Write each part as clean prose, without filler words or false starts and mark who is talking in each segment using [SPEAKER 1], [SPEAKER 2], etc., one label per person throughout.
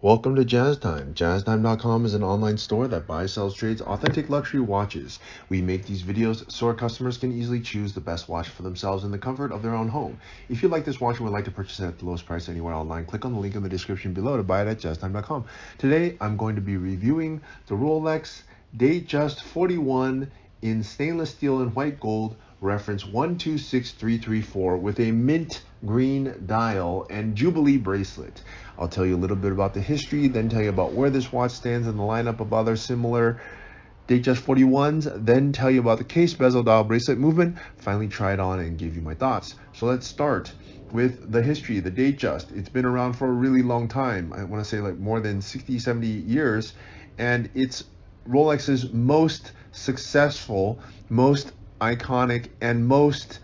[SPEAKER 1] Welcome to Jazz Time. JazzTime.com is an online store that buys, sells, trades authentic luxury watches. We make these videos so our customers can easily choose the best watch for themselves in the comfort of their own home. If you like this watch and would like to purchase it at the lowest price anywhere online, click on the link in the description below to buy it at JazzTime.com. Today, I'm going to be reviewing the Rolex Datejust 41 in stainless steel and white gold, reference 126334, with a mint green dial and Jubilee bracelet. I'll tell you a little bit about the history, then tell you about where this watch stands in the lineup of other similar Datejust 41s, then tell you about the case, bezel, dial, bracelet movement, finally try it on and give you my thoughts. So let's start with the history. The Datejust, it's been around for a really long time. I want to say like more than 60, 70 years, and it's Rolex's most successful, most iconic, and most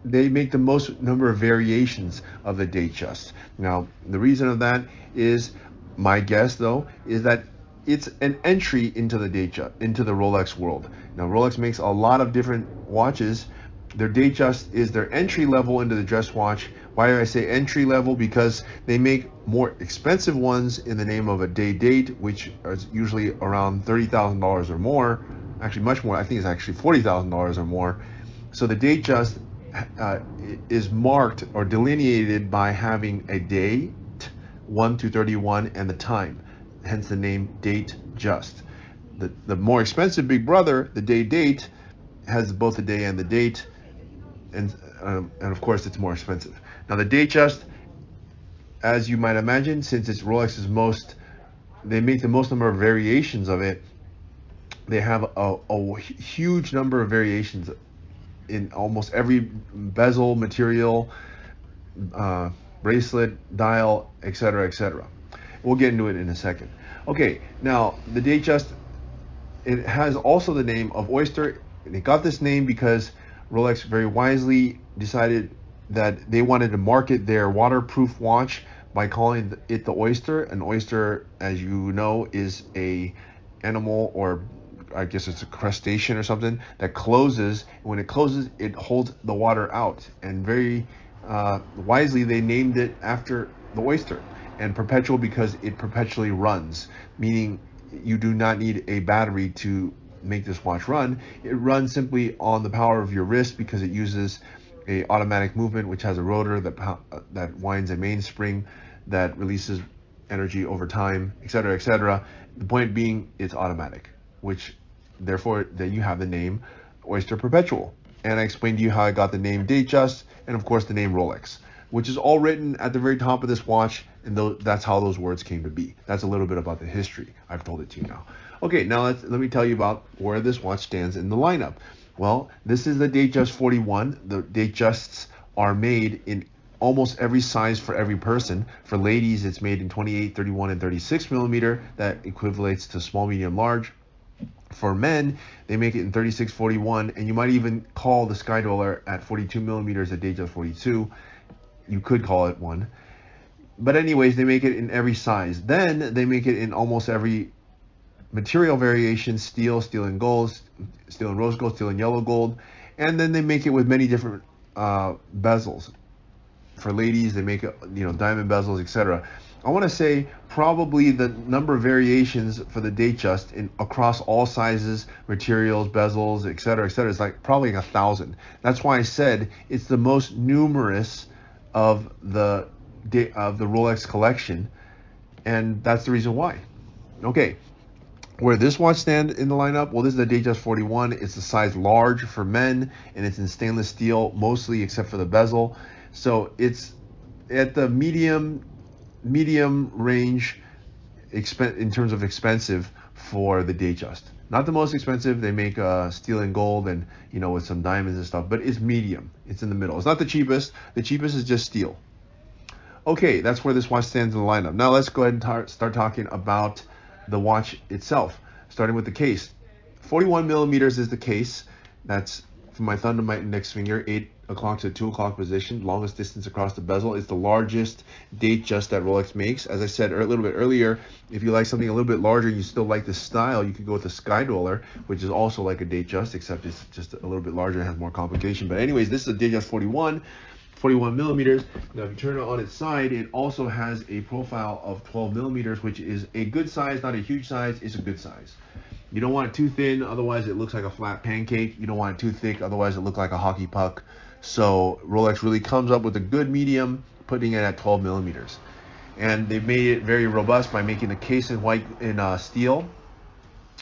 [SPEAKER 1] they make the most number of variations of the Datejust. Now, the reason of that is, my guess though, is that it's an entry into the Datejust, into the Rolex world. Now, Rolex makes a lot of different watches. Their Datejust is their entry level into the dress watch. Why do I say entry level? Because they make more expensive ones in the name of a day date, which is usually around $30,000 or more. Actually, much more. I think it's actually $40,000 or more. So the Datejust is marked or delineated by having a date 1 to 31 and the time, hence the name Datejust. The more expensive big brother, the day date, has both the day and the date, and of course it's more expensive. Now the Datejust, as you might imagine, since it's Rolex's most, they make the most number of variations of it. They have a huge number of variations in almost every bezel, material, bracelet, dial, etc., etc. We'll get into it in a second. Okay, now the Datejust, it has also the name of Oyster. They got this name because Rolex very wisely decided that they wanted to market their waterproof watch by calling it the Oyster. An oyster, as you know, is a animal, or I guess it's a crustacean or something, that closes. When it closes, it holds the water out, and very wisely they named it after the oyster. And perpetual because it perpetually runs, meaning you do not need a battery to make this watch run. It runs simply on the power of your wrist because it uses a automatic movement which has a rotor that winds a mainspring that releases energy over time, etc., etc. The point being, it's automatic, which therefore then you have the name Oyster Perpetual. And I explained to you how I got the name Datejust, and of course the name Rolex, which is all written at the very top of this watch, and that's how those words came to be. That's a little bit about the history. I've told it to you now. Okay, now let me tell you about where this watch stands in the lineup. Well, this is the Datejust 41. The Datejusts are made in almost every size for every person. For ladies, it's made in 28, 31, and 36 millimeter. That equivalates to small, medium, large. For men, they make it in 36, 41, and you might even call the Sky Dweller at 42 millimeters a Datejust 42. You could call it one. But anyways, they make it in every size. Then they make it in almost every material variation: steel, steel and gold, steel and rose gold, steel and yellow gold. And then they make it with many different bezels. For ladies, they make it, diamond bezels, etc. I want to say probably the number of variations for the Datejust across all sizes, materials, bezels, etc., etc., is like probably 1,000. That's why I said it's the most numerous of the Rolex collection, and that's the reason why. Okay, where this watch stands in the lineup, well, this is the Datejust 41. It's the size large for men, and it's in stainless steel mostly, except for the bezel. So it's at the medium range in terms of expensive for the Datejust. Not the most expensive. They make steel and gold and with some diamonds and stuff, but it's medium. It's in the middle. It's not the cheapest. The cheapest is just steel. Okay, that's where this watch stands in the lineup. Now let's go ahead and start talking about the watch itself, starting with the case. 41 millimeters is the case. That's from my thumb to my index finger, 8 o'clock to 2 o'clock position, longest distance across the bezel. It's the largest Datejust that Rolex makes. As I said a little bit earlier, if you like something a little bit larger and you still like the style, you could go with the Sky Dweller, which is also like a Datejust, except it's just a little bit larger and has more complication. But anyways, this is a Datejust 41. 41 millimeters. Now, if you turn it on its side, it also has a profile of 12 millimeters, which is a good size, not a huge size. It's a good size. You don't want it too thin, otherwise it looks like a flat pancake. You don't want it too thick, otherwise it looks like a hockey puck. So Rolex really comes up with a good medium, putting it at 12 millimeters. And they've made it very robust by making the case in steel,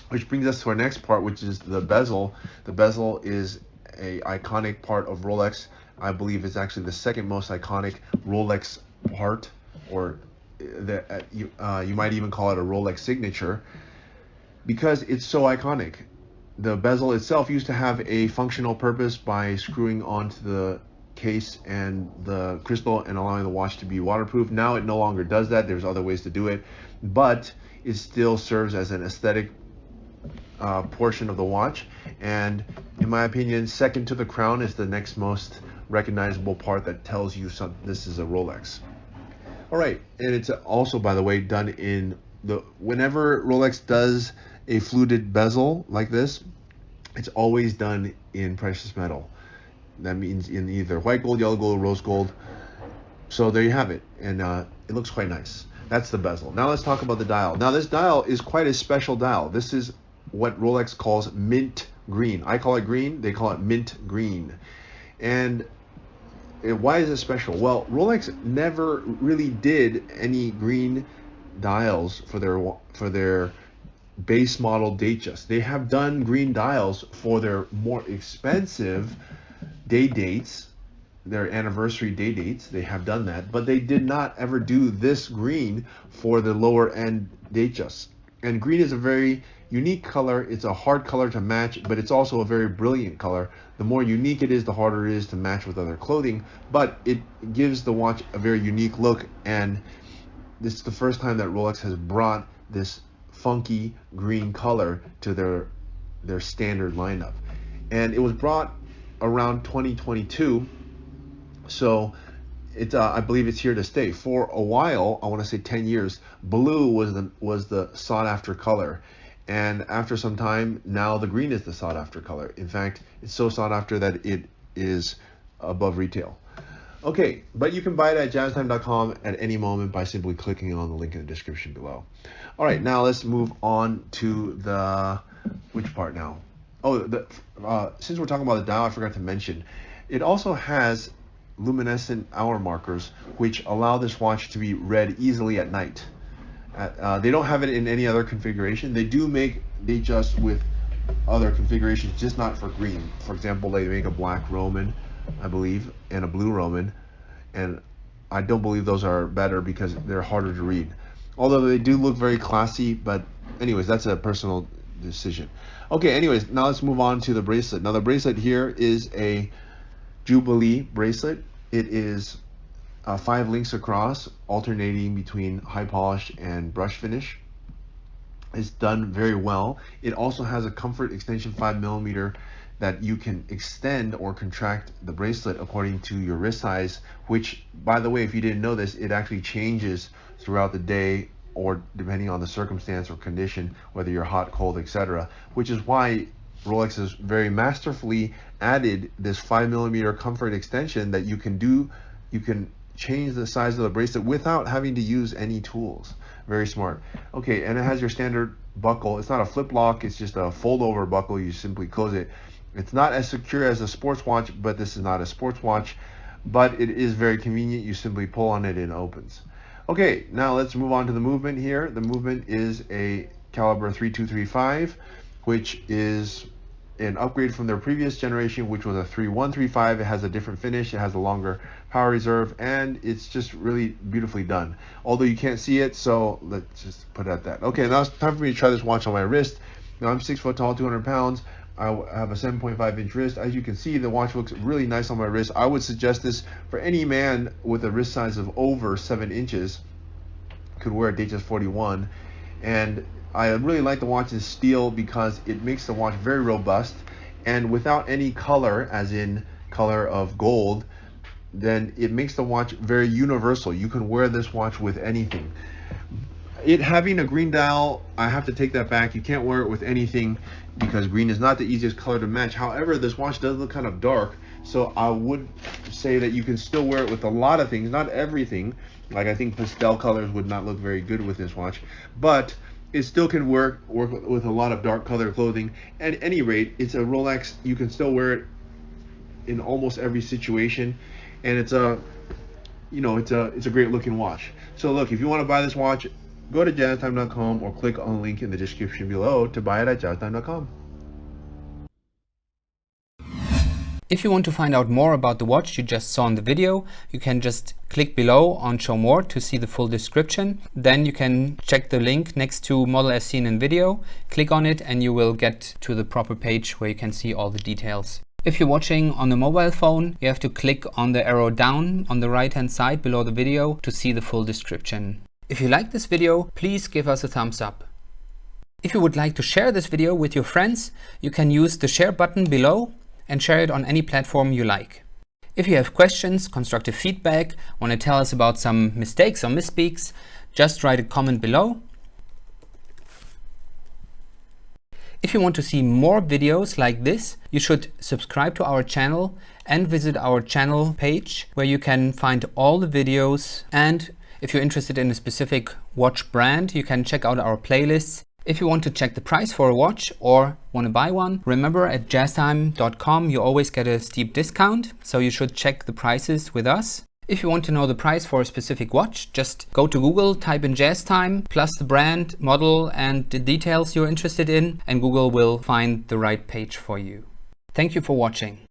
[SPEAKER 1] which brings us to our next part, which is the bezel. The bezel is a iconic part of Rolex. I believe it's actually the second most iconic Rolex part, or you might even call it a Rolex signature, because it's so iconic. The bezel itself used to have a functional purpose by screwing onto the case and the crystal and allowing the watch to be waterproof. Now it no longer does that. There's other ways to do it, but it still serves as an aesthetic portion of the watch. And in my opinion, second to the crown is the next most recognizable part that tells you this is a Rolex. All right, and it's also, by the way, done in whenever Rolex does a fluted bezel like this, it's always done in precious metal. That means in either white gold, yellow gold, rose gold. So there you have it, and it looks quite nice. That's the bezel. Now let's talk about the dial. Now this dial is quite a special dial. This is what Rolex calls mint green. I call it green, they call it mint green. And why is it special? Well, Rolex never really did any green dials for their base model Datejust. They have done green dials for their more expensive day dates, their anniversary day dates. They have done that, but they did not ever do this green for the lower end Datejust. And green is a very unique color. It's a hard color to match, but it's also a very brilliant color. The more unique it is, the harder it is to match with other clothing, but it gives the watch a very unique look. And this is the first time that Rolex has brought this funky green color to their standard lineup. And it was brought around 2022, so it's I believe it's here to stay. For a while, I want to say 10 years, blue was the sought after color, and after some time, now the green is the sought after color. In fact, it's so sought after that it is above retail. Okay, but you can buy it at jazztime.com at any moment by simply clicking on the link in the description below. All right, now let's move on to which part now? Oh, since we're talking about the dial, I forgot to mention, it also has luminescent hour markers, which allow this watch to be read easily at night. They don't have it in any other configuration. They do make Datejust with other configurations, just not for green. For example, they make a black Roman, I believe, and a blue Roman, and I don't believe those are better because they're harder to read. Although they do look very classy, but anyways, that's a personal decision. Okay, anyways, now let's move on to the bracelet. Now the bracelet here is a Jubilee bracelet. It is 5 links across, alternating between high polish and brush finish. It's done very well. It also has a comfort extension 5 millimeter that you can extend or contract the bracelet according to your wrist size, which, by the way, if you didn't know this, it actually changes throughout the day or depending on the circumstance or condition, whether you're hot, cold, etc. Which is why Rolex has very masterfully added this 5 millimeter comfort extension that you can change the size of the bracelet without having to use any tools. Very smart. Okay, and it has your standard buckle. It's not a flip lock, it's just a fold over buckle. You simply close it. It's not as secure as a sports watch, but this is not a sports watch, but it is very convenient. You simply pull on it and it opens. Okay, now let's move on to the movement here. The movement is a caliber 3235, which is an upgrade from their previous generation, which was a 3135. It has a different finish, it has a longer power reserve, and it's just really beautifully done. Although you can't see it, so let's just put it at that. Okay, now it's time for me to try this watch on my wrist. Now I'm 6 foot tall, 200 pounds. I have a 7.5 inch wrist. As you can see, the watch looks really nice on my wrist. I would suggest this for any man with a wrist size of over 7 inches. Could wear a Datejust 41. And I really like the watch's steel because it makes the watch very robust, and without any color, as in color of gold, then it makes the watch very universal. You can wear this watch with anything. It having a green dial, I have to take that back. You can't wear it with anything because green is not the easiest color to match. However, this watch does look kind of dark, so I would say that you can still wear it with a lot of things, not everything. Like I think pastel colors would not look very good with this watch, but it still can work with a lot of dark color clothing. At any rate, it's a Rolex. You can still wear it in almost every situation, and it's a great looking watch. So look, if you want to buy this watch, go to jazztime.com or click on the link in the description below to buy it at jazztime.com.
[SPEAKER 2] If you want to find out more about the watch you just saw in the video, you can just click below on Show More to see the full description. Then you can check the link next to model as seen in video, click on it, and you will get to the proper page where you can see all the details. If you're watching on a mobile phone, you have to click on the arrow down on the right hand side below the video to see the full description. If you like this video, please give us a thumbs up. If you would like to share this video with your friends, you can use the share button below and share it on any platform you like. If you have questions, constructive feedback, want to tell us about some mistakes or misspeaks, just write a comment below. If you want to see more videos like this, you should subscribe to our channel and visit our channel page where you can find all the videos. And if you're interested in a specific watch brand, you can check out our playlists. If you want to check the price for a watch or want to buy one, remember at jazztime.com you always get a steep discount, so you should check the prices with us. If you want to know the price for a specific watch, just go to Google, type in JazzTime, plus the brand, model, and the details you're interested in, and Google will find the right page for you. Thank you for watching.